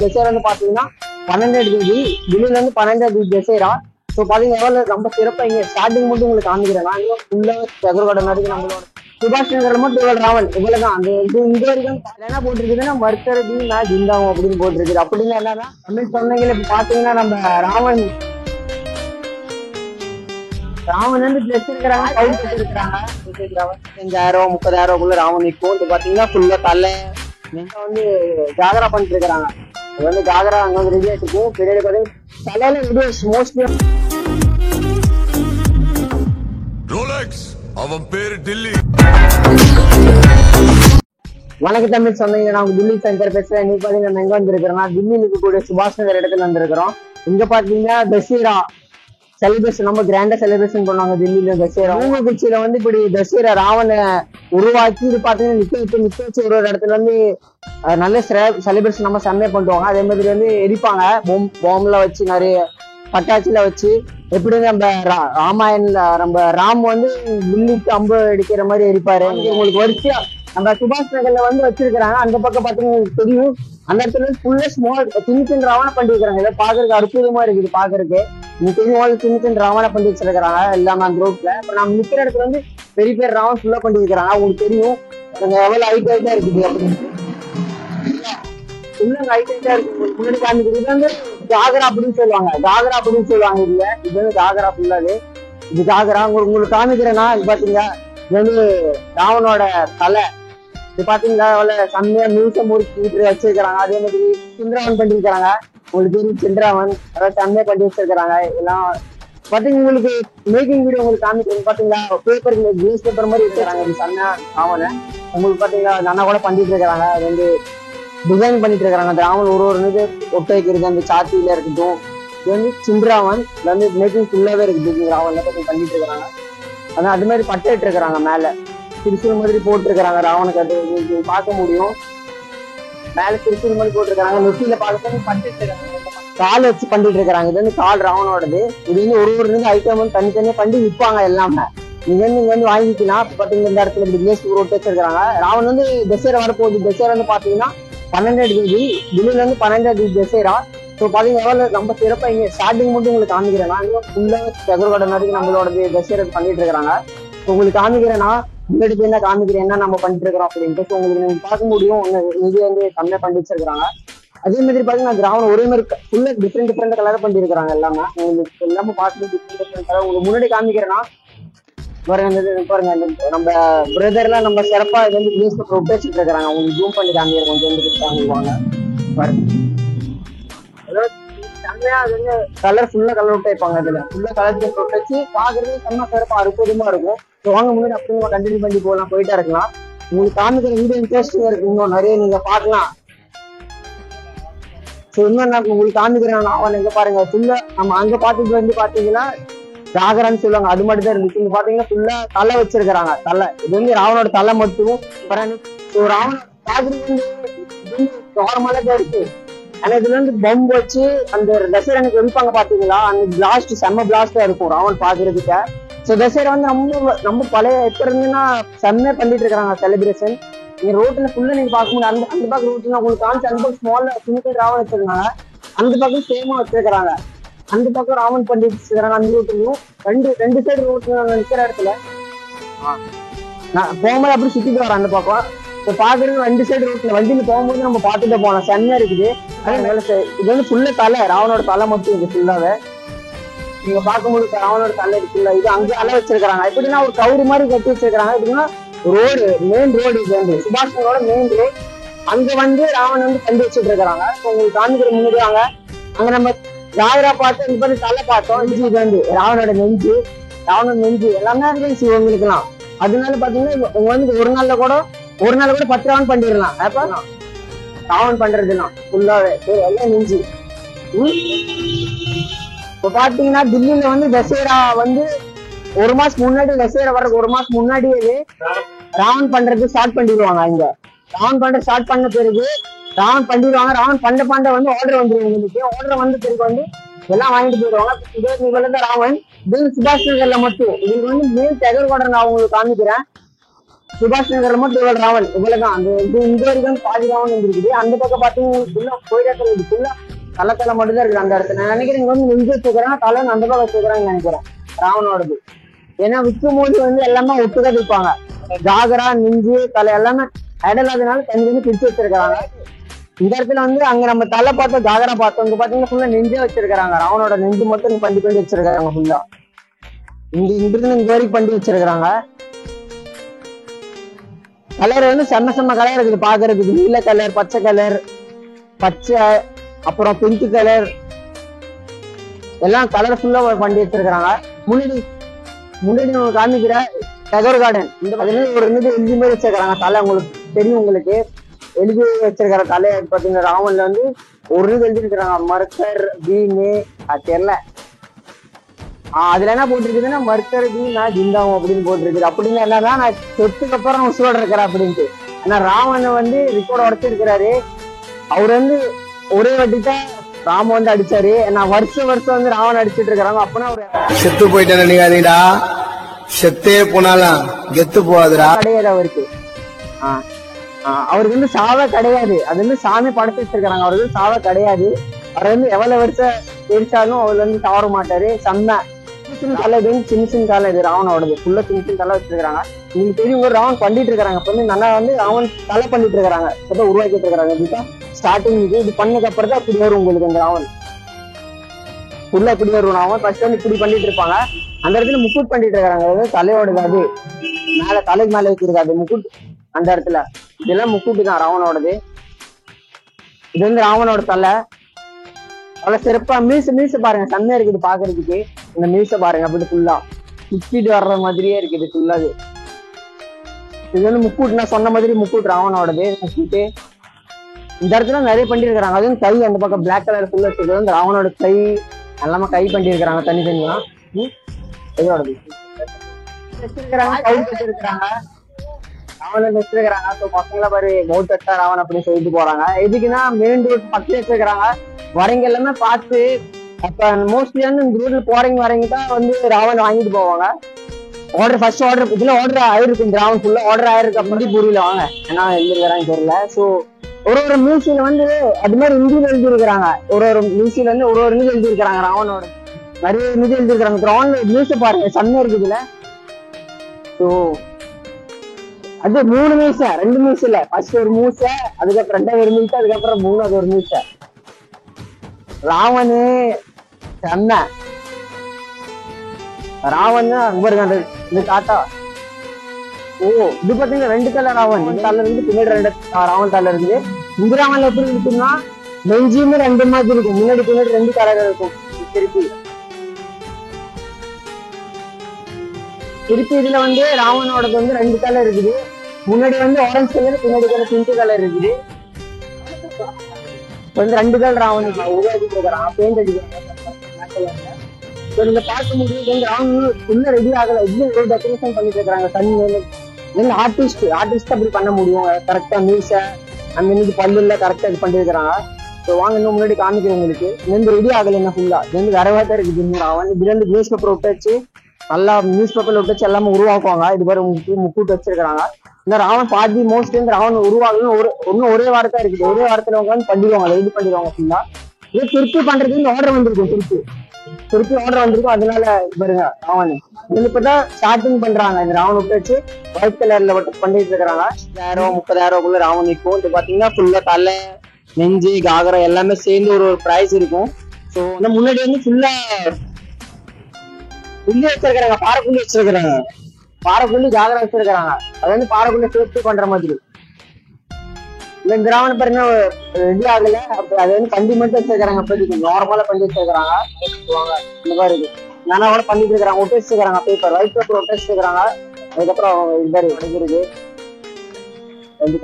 தசேரா வந்து பாத்தீங்கன்னா 12 தேதி தில்லியில இருந்து 12 தேதி தசேரா. ஸோ பாத்தீங்கன்னா எவ்வளவு ரொம்ப சிறப்பா இங்க ஸ்டார்டிங் மட்டும் உங்களுக்கு காமிக்கிறேன். நான் இன்னும் ஃபுல்லா செகர்கடன் வரைக்கும் நம்மளோட சுபாஷ் நகர் மட்டும் இவ்வளவு ராவல் இவ்வளவுதான். அந்த இந்த வரைக்கும் என்ன போட்டிருக்குதுன்னா மர்க்கரதி நான் ஜிந்தாவும் அப்படின்னு போட்டிருக்குது. அப்படின்னு என்னன்னா தமிழ் சொந்தங்களை இப்ப பாத்தீங்கன்னா நம்ம ராவன் வந்து ட்ரெஸ் இருக்கிறாங்க, கவுண்ட் வச்சிருக்காங்க. 25,000 30,000 ராவன் நிற்கும். இது பாத்தீங்கன்னா ஃபுல்லா தலை வந்து ஜாகரா பண்ணிட்டு இருக்கிறாங்க. அது வந்து ஜாகரா அங்க வந்து ரெடியா இருக்கும். பின்னாடி பாத்தீங்கன்னா தலையில வீடியோஸ் மோஸ்ட்லி அவன் பேரு டில்லி. வணக்கம் தமிழ் சொன்னீங்க, நான் தில்லி சங்கர் பேசுறேன். இன்னைக்கு பாத்தீங்கன்னா நம்ம எங்க வந்திருக்கிறோம்னா தில்லியில் இருக்கக்கூடிய சுபாஷ் நகர் இடத்துல வந்திருக்கிறோம். இங்க பாத்தீங்கன்னா தசேரா செலிப்ரேஷன் ரொம்ப கிராண்டா செலிப்ரேஷன் பண்ணுவாங்க தில்லியில. தசேரா மூங்கக்குச்சியில வந்து இப்படி தசேரா ராவனை உருவாக்கி இது பாத்தீங்கன்னா நிக்க வச்சு ஒரு இடத்துல வந்து நல்ல செலிப்ரேஷன் நம்ம செம்மையா பண்ணுவாங்க. அதே மாதிரி வந்து எரிப்பாங்க பாம்ல வச்சு, நிறைய பட்டாசுல வச்சு. எப்படி நம்ம ராமாயண்ல நம்ம ராம் வந்து தில்லிக்கு அம்பு அடிக்கிற மாதிரி எரிப்பாரு. உங்களுக்கு வரிசையா நம்ம சுபாஷ் நகர்ல வந்து வச்சிருக்கிறாங்க. அந்த பக்கம் பாத்தீங்கன்னா உங்களுக்கு தெரியும், அந்த இடத்துல ஃபுல்லா ஸ்மால் சின்ன ராவண பண்ணிருக்காங்க. இதை பாக்குறதுக்கு அற்புதமா இருக்குது பாக்குறதுக்கு. சின்ன ராவண பண்ணி வச்சிருக்கிறாங்க எல்லாமே அந்த ரோட்ல. இப்ப நம்ம நிக்கிற இடத்துல வந்து பெரிய பெரிய ராவண ஃபுல்லா பண்ணி வைக்கிறாங்க. உங்களுக்கு தெரியும் எவ்வளவு ஹைட்டா இருக்குது அப்படின்னு. ஹைட்டா இருக்கு முன்னாடி காமிக்கிறது. இது வந்து ஜாகரா அப்படின்னு சொல்லுவாங்க. இது வந்து ஜாகரா ஃபுல்லாவே. இது ஜாகரா உங்களுக்கு காமிக்கிறேன்னா இது பாத்தீங்கன்னா இது வந்து ராவனோட தலை. இது பாத்தீங்கன்னா செம்மையா மியூசியம் வீட்டு வச்சிருக்கிறாங்க. அதே மாதிரி சிந்திராவன் பண்ணிருக்கிறாங்க. உங்களுக்கு தெரியும் சிந்திராவன் அதாவது செம்மையா பண்ணி வச்சிருக்கிறாங்க. எல்லாம் பாத்தீங்கன்னா உங்களுக்கு மேக்கிங் வீடியோ உங்களுக்கு காமிக்கிறேன். பாத்தீங்களா பேப்பர் நியூஸ் பேப்பர் மாதிரி இருக்கிறாங்க. இது செம்மையா ராவனை உங்களுக்கு பாத்தீங்கன்னா நல்லா கூட பண்ணிட்டு இருக்கிறாங்க. அது வந்து டிசைன் பண்ணிட்டு இருக்கிறாங்க. அந்த ராவன் ஒரு இது ஒட்ட வைக்கிறது அந்த சாத்தியில இருக்கட்டும். இது வந்து சிந்திராவன் இது வந்து மேக்கிங் ஃபுல்லாவே இருக்குது. ராவன்ல பண்ணிட்டு இருக்கிறாங்க. ஆனா அது மாதிரி பட்டிட்டு இருக்கிறாங்க. மேல திருச்சூர் மாதிரி போட்டிருக்கிறாங்க. ராவனுக்கு அது பார்க்க முடியும். மேல திருச்சூர் மாதிரி போட்டிருக்காங்க. நெத்தியில பார்க்க பட்டிட்டு இருக்காங்க. கால் வச்சு பண்ணிட்டு இருக்கிறாங்க. இது வந்து கால் ராவனோடது. இது வந்து ஒரு ஐட்டம் வந்து தனித்தனியா பண்ணி விற்பாங்க எல்லாமே. நீங்க வந்து வாங்கிக்கலாம். பாத்தீங்கன்னா இந்த இடத்துல பிசினஸ் ரோட் வச்சிருக்காங்க. ராவன் வந்து தசேரா வரப்போகுது. தசேரா வந்து பாத்தீங்கன்னா 12 தேதி தில்லியில இருந்து 12 தேதி தசேரா. ஸோ பாத்தீங்கன்னா எவ்வளவு ரொம்ப சிறப்பா இங்க ஸ்டார்டிங் மட்டும் உங்களுக்கு காமிக்கிறேன்னா ஃபுல்லா செகர்கடன் வரைக்கும் நம்மளோட தசேரா பண்ணிட்டு இருக்கிறாங்க. உங்களுக்கு காமிக்கிறேன்னா முன்னாடி என்ன காமிக்கிறேன் என்ன நம்ம பண்ணிட்டு இருக்கிறோம் அப்படின்ட்டு. உங்களுக்கு நீங்க பார்க்க முடியும். இது வந்து கம்மியா பண்ணி வச்சிருக்காங்க. அதே மாதிரி பாத்தீங்கன்னா ராவன் ஒரே மாதிரி ஃபுல்லா டிஃப்ரெண்ட் கலர் பண்ணிருக்காங்க. எல்லாமே உங்களுக்கு எல்லாமே பார்த்து டிஃப்ரெண்ட் கலர். உங்களுக்கு முன்னாடி காமிக்கிறேன்னா பாருங்க நம்ம பிரதர்லாம் நம்ம சிறப்பா இது வந்து நியூஸ் பேப்பர் விட்டு வச்சுட்டு இருக்கிறாங்க. உங்களுக்கு ஜூம் பண்ணி காமிக்கிறேன். கொஞ்சம் காமிக்குவாங்க பாருங்க. செம்மையா அது வந்து கலர் ஃபுல்லா கலர் விட்டு வைப்பாங்க. இதுல ஃபுல்லா கலர் விட்டு வச்சு பாக்குறது செம்ம சிறப்பா அற்புதமா இருக்கும். வாங்க முன்னாடி அப்படியே கண்டினியூ பண்ணி போயிட்டா இருக்கலாம். உங்களுக்கு காமிக்கிற வீடியோ இன்ட்ரெஸ்டிங்கா இருக்கு. இன்னும் நிறைய நீங்க பாக்கலாம். இன்னும் உங்களுக்கு காமிக்கிறேன். அவன் எங்க பாருங்க ஃபுல்லா நம்ம அங்க பாத்துட்டு வந்து பாத்தீங்கன்னா ஜாகரான்னு சொல்லுவாங்க. அது மட்டும் தான் இருந்துச்சு. இங்க பாத்தீங்கன்னா ஃபுல்லா தலை வச்சிருக்கிறாங்க. தலை இது வந்து ராவனோட தலை மட்டும். ராவன் நார்மலா தான் இருக்கு. ஆனா இதுல வந்து பம்பு வச்சு அந்த தசேரானுக்கு வெடிப்பாங்க பாத்தீங்களா. அந்த பிளாஸ்ட் செம்ம பிளாஸ்டா இருக்கும் ராவன் பாக்குறதுக்கு. ஸோ தசேரா வந்து ரொம்ப பழைய எப்ப இருந்துன்னா செம்மையா பண்ணிட்டு இருக்கிறாங்க செலிப்ரேஷன். நீங்க ரோட்ல ஃபுல்லா நீங்க பார்க்க முடியும். அந்த பக்கம் ரோட்ல உங்களுக்கு காமிச்சு அந்த பக்கம் ஸ்மால் சின்ன ராவன் வச்சிருக்காங்க. அந்த பக்கம் சேமா வச்சிருக்கிறாங்க. அந்த பக்கம் ராவன் பண்ணிட்டு வச்சிருக்காங்க. அந்த ரோட்லயும் ரெண்டு சைடு ரோட்ல நிக்கிற இடத்துல நான் போகும்போது அப்படி சுத்திட்டு வரேன். அந்த பக்கம் இப்போ பாக்குறது 2 சைடு ரோட்ல வண்டியில போகும்போது நம்ம பார்த்துட்டு போனோம். செம்மையா இருக்குது. இது வந்து ஃபுல்லா தலை ராவனோட தலை மட்டும் இருக்கு ஃபுல்லாவே. நீங்க பார்க்கும்போது ராவனோட தலை இருக்குல்ல. இது அங்க அலை வச்சிருக்காங்க. எப்படின்னா ஒரு கவுரு மாதிரி கட்டி வச்சிருக்காங்க. எப்படின்னா ரோடு மெயின் ரோடு இது வந்து சுபாஷ் நகரோட மெயின் ரோடு. அங்க வந்து ராவன் வந்து கண்டு வச்சுட்டு இருக்கிறாங்க. உங்களுக்கு காமிக்கிற முன்னாடி அங்க நம்ம ஜாகரா பார்த்தோம். இது பண்ணி தலை பார்த்தோம். இது வந்து ராவனோட நெஞ்சு எல்லாமே இருந்துச்சு உங்களுக்கு எல்லாம். அதனால பாத்தீங்கன்னா உங்க வந்து ஒரு நாள்ல கூட 10 ராவன் பண்ணிடலாம். அப்ப ராவன் பண்றதுலாம் ஃபுல்லாவே எல்லாம் நெஞ்சு. இப்ப பாத்தீங்கன்னா தில்லியில வந்து தசேரா வந்து 1 மாசம் முன்னாடி தசேரா வர்றதுக்கு 1 மாசம் முன்னாடியே ராவன் பண்றது ஸ்டார்ட் பண்ணிடுவாங்க. இங்க ராவன் பண்ற ஸ்டார்ட் பண்ண பிறகு ராவன் பண்ணிடுவாங்க. ராவன் பண்ண வந்து ஆர்டர் வந்துடும். உங்களுக்கு ஆர்டர் வந்து பிறகு வந்து எல்லாம் வாங்கிட்டு போயிடுவாங்க. இவ்வளவுதான் ராவன். இது சுபாஷ் நகர்ல மட்டும். இதுக்கு வந்து மேல் செகர்கடன் நான் உங்களுக்கு காமிக்கிறேன். சுபாஷ் நகர்ல மட்டும் இவ்வளவு ராவன் இவ்வளவுதான். அந்த இந்த வரைக்கும் பாதி ராவன் வந்துருக்குது. அந்த பக்கம் பாத்தீங்கன்னா போயிட்டு ஃபுல்லா தலை மட்டும் தான் இருக்குது அந்த இடத்துல. நான் நினைக்கிறேன் இங்க வந்து நெஞ்சு வச்சுக்கிறாங்க, தலை அந்த பக்கம் வச்சுக்கிறாங்கன்னு நினைக்கிறேன் ராவனோடது. ஏன்னா விற்கும் போது வந்து எல்லாமே ஒட்டுதான் விற்பாங்க. ஜாகரா நெஞ்சு தலை எல்லாமே இடையில்லாதனால தனி பிரிச்சு வச்சிருக்காங்க. இந்த இடத்துல வந்து அங்க நம்ம தலை பார்த்தோம், ஜாகரா பார்த்தோம். இங்க பாத்தீங்கன்னா ஃபுல்லா நெஞ்சே வச்சிருக்காங்க. ராவனோட நெஞ்சு மட்டும் பண்ணி வச்சிருக்காங்க ஃபுல்லா. இங்க வரைக்கும் பண்ணி வச்சிருக்காங்க. கலர் வந்து செம்ம கலர் இருக்குது பாக்குறதுக்கு. நீல கலர், பச்சை கலர், பச்சை, அப்புறம் பிங்க் கலர், எல்லாம் கலர் ஃபுல்லா பண்ணி வச்சிருக்காங்க. முன்னாடி காமிக்கிற டெகர் கார்டன் அதுல ஒரு எழுதி மாதிரி வச்சிருக்காங்க தலை. உங்களுக்கு தெரியும், உங்களுக்கு எழுதி வச்சிருக்கிற தலை பாத்தீங்கன்னா ராவன்ல வந்து ஒரு எழுதிருக்கிறாங்க மர்க்கர் பீனு. அது தெரியல. அதுல என்ன போட்டிருக்குதுன்னா மர்க்கர் பீனா ஜிந்தாவும் அப்படின்னு போட்டிருக்குது. அப்படின்னு என்னன்னா நான் சொத்துக்கு அப்புறம் உசுவோட இருக்கிறேன் அப்படின்ட்டு. ஆனா ராவன் வந்து ரிக்கார்ட் உடைச்சிருக்கிறாரு. அவர் வந்து ஒரே வாட்டி தான் ராம வந்து அடிச்சாரு. நான் வருஷம் வந்து ராவன் அடிச்சிட்டு இருக்கிறாங்க. அப்பனா ஒரு செத்து போயிட்டேன் நீங்கடா, செத்தே போனாலும் கெத்து போகாதுடா கிடையாது அவருக்கு. அவருக்கு வந்து சாவ கிடையாது. அது வந்து சாமி படைச்சு வச்சிருக்காங்க. அவருக்கு சாவ கிடையாது. அவர் வந்து எவ்வளவு வருஷம் தெரிச்சாலும் அவர் வந்து தவற மாட்டாரு. செம்ம தலை சின்ன தலை. இது ராவனோடது ஃபுல்லா சின்ன தலை வச்சிருக்காங்க. உங்களுக்கு தெரியும் ஒரு ராவன் பண்ணிட்டு இருக்காங்க. இப்ப வந்து நல்லா வந்து ராவன் தலை பண்ணிட்டு இருக்காங்க, இப்பதான் உருவாக்கிட்டு இருக்காங்க. இதுதான் ஸ்டார்டிங். இது பண்ணதுக்கு அப்புறம் தான் இப்படி வரும் உங்களுக்கு இந்த ராவன் ஃபுல்லா இப்படி வரும். ராவன் ஃபர்ஸ்ட் வந்து இப்படி பண்ணிட்டு இருப்பாங்க. அந்த இடத்துல முக்கூட் பண்ணிட்டு இருக்காங்க. அதாவது தலையோடது, அது மேல தலைக்கு மேல வச்சிருக்காது முக்கூட் அந்த இடத்துல. இதெல்லாம் முக்கூட்டு தான் ராவனோடது. இது வந்து ராவனோட தலை. அவ்வளவு சிறப்பா மீச பாருங்க, செம்மையா இருக்குது பாக்குறதுக்கு. இந்த மீச பாருங்க அப்படி ஃபுல்லா சுத்திட்டு வர்ற மாதிரியே இருக்குது ஃபுல்லா. இது வந்து முக்கூட்டு, நான் சொன்ன மாதிரி முக்கூட்டு ராவனோடது முக்கூட்டு. இந்த இடத்துல நிறைய பண்ணிருக்காங்க. அது வந்து கை அந்த பக்கம் பிளாக் கலர் ஃபுல்லா வச்சிருக்கிறது வந்து ராவனோட கை. எல்லாமே கை பண்ணிருக்கிறாங்க தனித்தனியா. இதோடது வச்சிருக்கிறாங்க, கை வச்சிருக்கிறாங்க, ராவனை வச்சிருக்கிறாங்க. ஸோ பசங்களை பாரு மோட் வச்சா ராவன் அப்படின்னு சொல்லிட்டு போறாங்க. எதுக்குன்னா மெயின் ரோட் பக்கத்துல வச்சிருக்கிறாங்க. வரங்க எல்லாமே பார்த்து அப்ப மோஸ்ட்லி வந்து இந்த ரோட்ல வரவங்க தான் வந்து ராவன் வாங்கிட்டு போவாங்க. ஃபர்ஸ்ட் ஆர்டர் இதுல ஆர்டர் ஆயிருக்கு. இந்த ராவன் ஃபுல்லா ஆர்டர் ஆயிருக்கு அப்படி புரியல வாங்க ஏன்னா எழுதிருக்கிறாங்க தெரியல. ஸோ ஒரு மியூசியில வந்து அது மாதிரி இந்தியில எழுதிருக்கிறாங்க. ஒரு மியூசியில வந்து ஒரு நிதி எழுதிருக்கிறாங்க. ராவனோட நிறைய நிதி எழுதிருக்கிறாங்க. ராவன் மியூசிய பாருங்க செம்மையா இருக்குதுல. ஸோ அது 3 மீச 2 மீச இல்ல, ஃபர்ஸ்ட் ஒரு மூச, அதுக்கப்புறம் 2வது ஒரு மீச, அதுக்கப்புறம் 3வது ஒரு மீச. ராவனு செம்ம ராவன் பாருங்க இந்த டாட்டா. ஓ இது பாத்தீங்கன்னா 2 தலை ராவன். இந்த தலை இருந்து பின்னாடி 2 ராவன் தலை இருந்து. இந்த ராவன்ல எப்படி இருக்குன்னா நெஞ்சுமே 2 மாதிரி இருக்கும். முன்னாடி பின்னாடி 2 தலைகள் இருக்கும். திருப்பி இதுல வந்து ராவனோடது வந்து 2 தலை இருக்குது. முன்னாடி வந்து ஆரஞ்சு கலர், பின்னாடி கலர் பிங்க் கலர் இருக்குது. வந்து 2 கலர் ராவன் உருவாக்கிட்டு இருக்கிறான், பெயிண்ட் அடிக்கிறாங்க. நீங்க பார்க்க முடியும் ராவன் ஃபுல்லா ரெடி ஆகல. இது டெக்கரேஷன் பண்ணிட்டு இருக்காங்க. தண்ணி ஆர்டிஸ்ட் அப்படி பண்ண முடியும். கரெக்டா மீச அந்த இன்னைக்கு பல்லுல கரெக்டா இது பண்ணிருக்கிறாங்க. ஸோ வாங்க இன்னும் முன்னாடி காமிக்கிறேன் உங்களுக்கு. இது ரெடி ஆகல என்ன ஃபுல்லா. இது வந்து வரவாதான் இருக்குது ராவன். இதுல இருந்து நியூஸ் பேப்பர் விட்டாச்சு, நல்லா நியூஸ் பேப்பர்ல விட்டாச்சு எல்லாமே உருவாக்குவாங்க. இது மாதிரி முக்கூட்டு வச்சிருக்காங்க. இந்த ராவன் பாதி மோஸ்ட்லி இந்த ராவன் உருவாகணும் ஒரே வாரத்தான் இருக்குது. ஒரே வாரத்துல உட்காந்து பண்ணிடுவாங்க, ரெடி பண்ணிடுவாங்க ஃபுல்லா. இது திருப்பி பண்றதுக்கு ஆர்டர் வந்திருக்கும். திருப்பி ஆர்டர் வந்திருக்கும். அதனால பாருங்க ராவன் இது இப்பதான் ஸ்டார்டிங் பண்றாங்க. இந்த ராவன் விட்டு வச்சு ஒயிட் கலர்ல பண்ணிட்டு இருக்கிறாங்க. 20,000-30,000 ராவன் இருக்கும். இது பாத்தீங்கன்னா ஃபுல்லா தலை, நெஞ்சு, காகரம் எல்லாமே சேர்ந்து ஒரு பிரைஸ் இருக்கும். ஸோ முன்னாடி வந்து ஃபுல்லா புள்ளி வச்சிருக்காங்க, பாறைப்புள்ளி வச்சிருக்காங்க. பாறைப்புள்ளி ஜாகரம் வச்சிருக்காங்க. அது வந்து பாறைப்புள்ளி சேஃப்டி பண்ற மாதிரி. இந்த கிராமம் பாருங்க ரெடி ஆகல. அது வந்து பண்டி மட்டும் வச்சிருக்காங்க. அப்போதைக்கு நார்மலா பண்ணி வச்சிருக்காங்க. இந்த மாதிரி இருக்கு நானா கூட பண்ணிட்டு இருக்கிறாங்க. ஒட்டு வச்சிருக்காங்க பேப்பர், ஒயிட் பேப்பர் ஒட்டு வச்சிருக்காங்க. அதுக்கப்புறம் இது மாதிரி உடைஞ்சிருக்கு.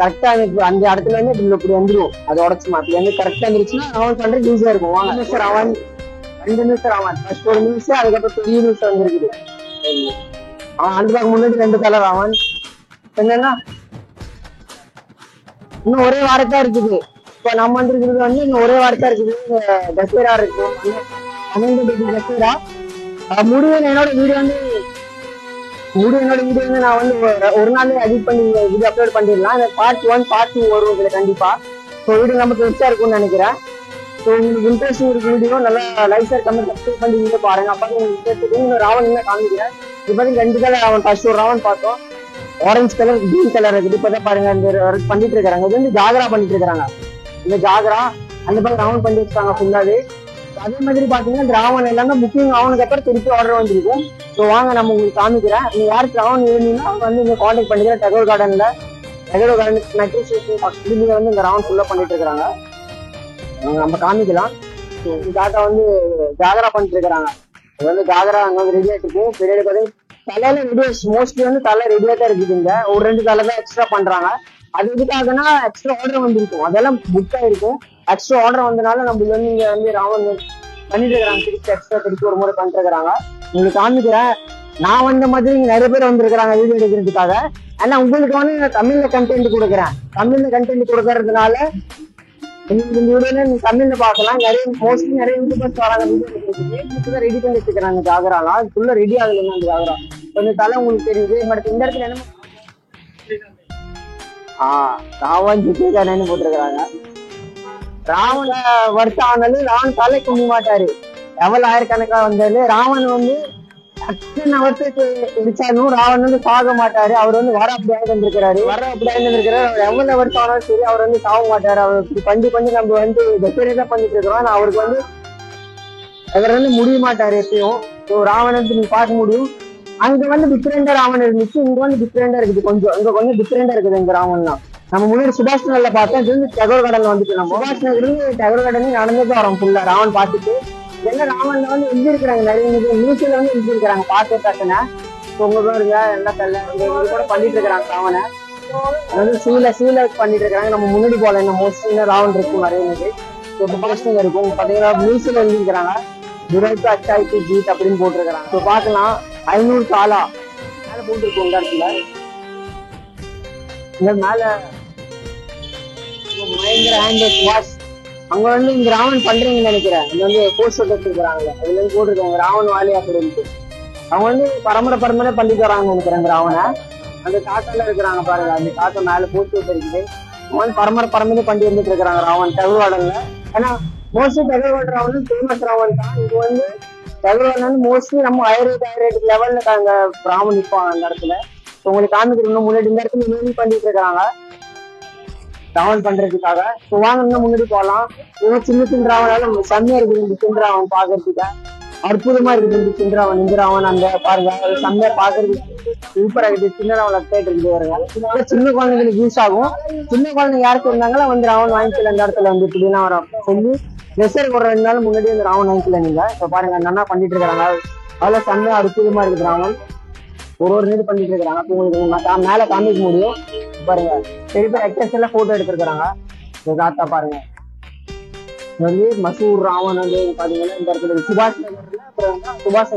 கரெக்டா அந்த இடத்துல இருந்து இப்படி வந்துடும். அது உடச்சு மாத்தி வந்து கரெக்டா வந்துருச்சுன்னா அவன் பண்றது ஈஸியா இருக்கும். வாங்க சார் அவன் 2 நிமிஷம் ராவன், ஃபர்ஸ்ட் ஒரு நிமிஷம், அதுக்கப்புறம் பெரிய நிமிஷம் வந்துருக்குது. அவன் அந்த பக்கம் முன்னாடி 2 தலை ராவன். என்னன்னா இன்னும் ஒரே வாரத்தான் இருக்குது. இப்ப நம்ம வந்துருக்கிறது வந்து இன்னும் ஒரே வாரத்தான் இருக்குது. தசரா இருக்கும், 12 தசரா முடிவு. என்னோட வீடு வந்து என்னோட வீடியோ வந்து நான் வந்து ஒரு நாள் எடிட் பண்ணி வீடியோ அப்லோட் பண்ணிடலாம். இந்த பார்ட் 1 பார்ட் 2 வரும் இதுல கண்டிப்பா. ஸோ வீடியோ நமக்கு பெருசா இருக்கும்னு நினைக்கிறேன். ஸோ உங்களுக்கு இன்ட்ரெஸ்ட் ஒரு வீடியோ நல்லா லைக் ஷேர் கமெண்ட் சப்ஸ்கிரைப் பண்ணி வீடியோ பாருங்க. அப்போ உங்களுக்கு இன்ட்ரெஸ்ட் ராவன் என்ன காமிக்கிறேன். இப்போ ரெண்டு கலர் ராவன், ஃபர்ஸ்ட் ஒரு ராவன் பார்த்தோம், ஆரஞ்சு கலர் கிரீன் கலர் இருக்குது. இப்பதான் பாருங்க இந்த ஒர்க் பண்ணிட்டு இருக்காங்க. இது வந்து ஜாகரா பண்ணிட்டு இருக்காங்க. இந்த ஜாகரா அந்த பக்கம் ராவன் பண்ணி வச்சிருக்காங்க ஃபுல்லாவே. அதே மாதிரி பாத்தீங்கன்னா இந்த ராவன் எல்லாமே புக்கிங் ஆனதுக்கு அப்புறம் திருப்பி ஆர்டர் வந்துருக்கும். ஸோ வாங்க நம்ம உங்களுக்கு காமிக்கிறேன். நீங்க யாருக்கு ராவன் வேணும்னா வந்து இங்க கான்டாக்ட் பண்ணிக்கிறேன். டெகோர் கார்டன்ல மெட்ரோ ஸ்டேஷன் பக்கத்துல வந்து இந்த ராவன் ஃபுல்லா பண்ணிட்டு இருக்காங்க. நம்ம காமிக்கலாம். தாத்தா வந்து ஜாகரா பண்ணிட்டு இருக்கிறாங்க. இது வந்து ஜாகரா அங்க வந்து ரெடி ஆயிட்டு இருக்கு. பின்னாடி பாத்தீங்கன்னா தலையில ரெடி மோஸ்ட்லி வந்து தலை ரெடியா தான் இருக்குதுங்க. ஒரு 2 தலை தான் எக்ஸ்ட்ரா பண்றாங்க. அது எதுக்காகனா எக்ஸ்ட்ரா ஆர்டர் வந்துருக்கும், அதெல்லாம் புக் ஆயிருக்கும். எக்ஸ்ட்ரா ஆர்டர் வந்தனால நம்ம வந்து இங்க வந்து ராவன் பண்ணிட்டு இருக்கிறாங்க. திருப்பி ஒரு முறை பண்ணிட்டு இருக்கிறாங்க. உங்களுக்கு காமிக்கிறேன். நான் வந்த மாதிரி நிறைய பேர் வந்திருக்கிறாங்க வீடியோ எடுக்கிறதுக்காக. ஆனா உங்களுக்கு வந்து தமிழ்ல கண்டென்ட் கொடுக்குறேன். தமிழ்ல கண்டென்ட் கொடுக்கறதுனால இந்த வீடியோல நீங்க தமிழ்ல பாக்கலாம். மோஸ்ட்லி நிறைய யூடியூபர்ஸ் வராங்க வீடியோ எடுக்கிறதுக்கு. ரெடி பண்ணி வச்சுக்கிறாங்க ஜாகராலாம். அது ஃபுல்லா ரெடி ஆகல அந்த ஜாகரா. கொஞ்சம் தலை உங்களுக்கு தெரியுது. இந்த இடத்துல என்ன ராவன் ஜித்தேஜானு போட்டிருக்கிறாங்க. ராவண வருஷம் ஆனாலும் ராவன் தலை கும்பி மாட்டாரு. எவ்வளவு ஆயிரக்கணக்கா வந்தாரு ராவன் வந்து அத்தனை வருஷத்துக்கு இடிச்சாலும் ராவன் வந்து சாக மாட்டாரு. அவர் வந்து வர அப்படியே இருந்திருக்கிறாரு. எவ்வளவு வருஷம் ஆனாலும் சரி அவர் வந்து சாக மாட்டாரு. அவர் இப்படி பண்ணி நம்ம வந்து டெக்கரேட்டா பண்ணிட்டு இருக்கிறோம். அவருக்கு வந்து அவர் வந்து முடிய மாட்டாரு எப்பயும். ராவன் வந்து நீங்க பார்க்க முடியும். அங்க வந்து டிஃபரெண்டா ராவன் இருந்துச்சு, இங்க வந்து டிஃபரெண்டா இருக்குது. கொஞ்சம் டிஃபரெண்டா இருக்குது இந்த ராவன்லாம். நம்ம முன்னாடி சுபாஷ் நகர்ல பார்த்தோம். இது வந்து டெகோர் கார்டன்ல வந்துட்டு நம்ம சுபாஷ் நகர்ல இருந்து டெகோர் கார்டன் நடந்துட்டு வரோம் ஃபுல்லா ராவன் பார்த்துட்டு. என்ன ராவன்ல வந்து எழுதி இருக்கிறாங்க நிறைய நியூஸ்ல வந்து எழுதி இருக்கிறாங்க பார்த்து டக்குன்னு. உங்க பாருங்க எல்லா கல்ல கூட பண்ணிட்டு இருக்கிறாங்க ராவனை. வந்து சீல பண்ணிட்டு இருக்காங்க. நம்ம முன்னாடி போல என்ன மோஸ்ட்லி ராவன் இருக்கும் நிறைய பிரச்சனை இருக்கும். பாத்தீங்கன்னா நியூஸ்ல எழுதி இருக்கிறாங்க டிரைட் அட்டாய்க்கு ஜீட் அப்படின்னு போட்டிருக்கிறாங்க. இப்போ பார்க்கலாம் 500 காலா மேல போட்டுருக்கோம் இந்த இடத்துல. இந்த மேல பயங்கர ஹேண்ட் வாஷ் அங்க வந்து இங்க ராவன் பண்றீங்கன்னு நினைக்கிறேன். இங்க வந்து போஸ்ட் வச்சிருக்காங்க. அதுல இருந்து போட்டிருக்காங்க ராவன் வாலி அப்படின்ட்டு. அவங்க வந்து பரம்பரை பண்ணிட்டு வராங்கன்னு நினைக்கிறேன் ராவனை. அந்த தாத்தால இருக்கிறாங்க பாருங்க. அந்த தாத்தா மேல போஸ்ட் வச்சிருக்கு. அவங்க வந்து பரம்பரை பண்ணி வந்துட்டு இருக்கிறாங்க ராவன் டெகோர்கார்டன்ல. ஏன்னா மோஸ்ட்லி டெகோர்கார்டன் ராவன் ஃபேமஸ் ராவன் தான். இது வந்து டெகோர்கார்டன் வந்து மோஸ்ட்லி நம்ம ஹைரேட் லெவல்ல அங்க ராவன் நிற்பாங்க அந்த இடத்துல. உங்களுக்கு காமிக்கிறோம் முன்னாடி இந்த இடத்துல மூவி பண்ணிட்டு இருக்காங்க ராவன் பண்றதுக்காக. வாங்க இன்னும் முன்னாடி போகலாம். இன்னும் சின்ன ராவனால செம்மையா இருக்குது. இந்த சின்ன ராவன் பாக்குறதுக்கு அற்புதமா இருக்குது. இந்த ராவன் அந்த பாருங்க செம்மையா பாக்குறதுக்கு சூப்பரா இருக்குது. சின்ன ராவன் கேட்டு இருக்கு. சின்ன குழந்தைங்களுக்கு யூஸ் ஆகும். சின்ன குழந்தைங்க யாருக்கு இருந்தாங்களோ வந்து ராவன் வாங்கிக்கல இந்த இடத்துல வந்து இப்படின்னா சொல்லி ரெசர் ஒரு 2 நாள் முன்னாடி வந்து ராவன் வாங்கிக்கல நீங்க. இப்ப பாருங்க நல்லா பண்ணிட்டு இருக்காங்க. அதெல்லாம் செம்மையா அற்புதமா இருக்குது ராவன். ஒரு நீடு பண்ணிட்டு இருக்காங்க. உங்களுக்கு மேல காமிக்க முடியும் பாருங்க. பெரிய ஆக்டர்ஸ் எல்லாம் போட்டோ எடுத்திருக்கிறாங்க. தாத்தா பாருங்க வந்து மசூர் ராவன் வந்து பாத்தீங்கன்னா இந்த இடத்துல சுபாஷ் நகர்ல அப்புறம் சுபாஷ்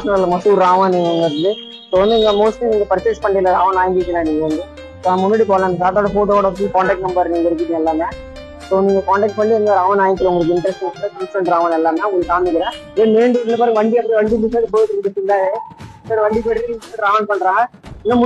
நகர்ல மசூர் ராவன் இருக்குது. ஸோ வந்து இங்க மோஸ்ட்லி நீங்க பர்ச்சேஸ் பண்ணல ராவன் வாங்கிக்கலாம். நீங்க வந்து முன்னாடி போகலாம். தாத்தாவோட போட்டோட கான்டாக்ட் நம்பர் நீங்க இருக்குது எல்லாமே. ஸோ நீங்க கான்டாக்ட் பண்ணி எங்க ராவன் வாங்கிக்கலாம். உங்களுக்கு இன்ட்ரெஸ்ட் ராவன் எல்லாமே உங்களுக்கு காமிக்கிறேன். மெயின் ரோட்ல பாருங்க வண்டி அப்படி வண்டி போயிட்டு இருக்கு. வண்டி போயிட்டு ராவன் பண்றாங்க. இன்னும்